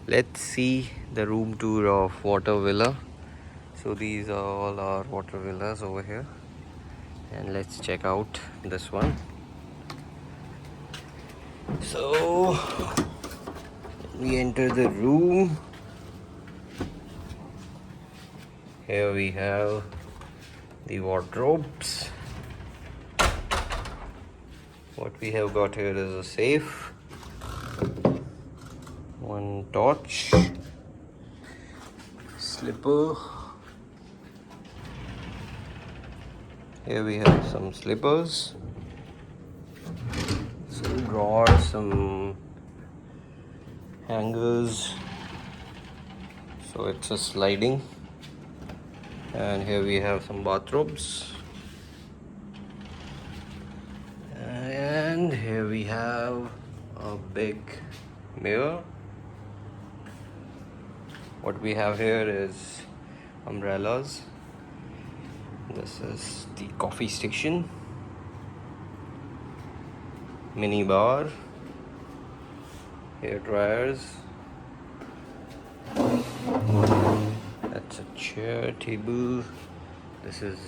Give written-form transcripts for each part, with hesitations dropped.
Let's see the room tour of water villa. So these are all our water villas over here, and let's check out this one. So we enter the room. Here we have the wardrobes. What we have got here is a safe, one torch, slipper. Here we have some slippers, some drawers, some hangers. So it's a sliding. And here we have some bathrobes. And here we have a big mirror. What we have here is umbrellas. This is the coffee station, mini bar, hair dryers. That's a chair, table. This is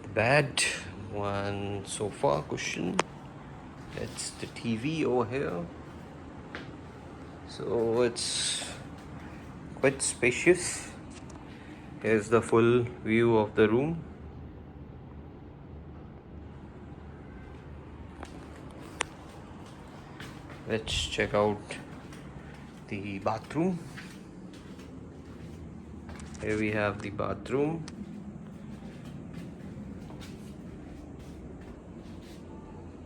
the bed, one sofa cushion. That's the TV over here. So it's quite spacious. Here's the full view of the room. Let's check out the bathroom. Here we have the bathroom.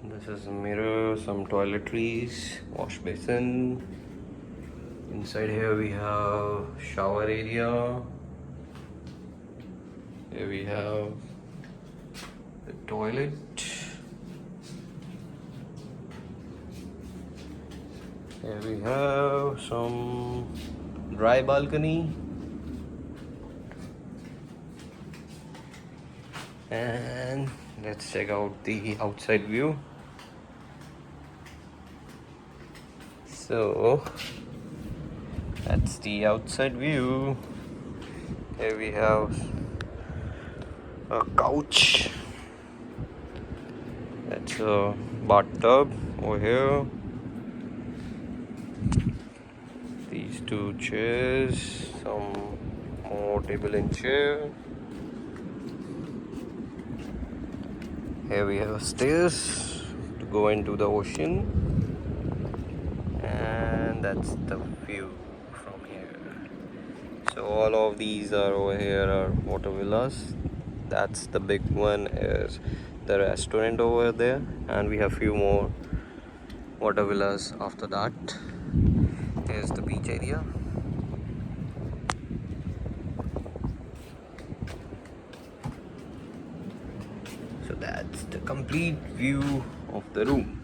This is a mirror, some toiletries, wash basin. Inside here we have shower area. Here we have the toilet. Here we have some dry balcony. And let's check out the outside view. So that's the outside view. Here we have a couch. That's a bathtub over here. These two chairs, some more table and chair. Here we have stairs to go into the ocean, and that's the view from here. So all of these are over here are water villas. That's the big one is the restaurant over there, and we have few more water villas after that. Here's the beach area. So that's the complete view of the room.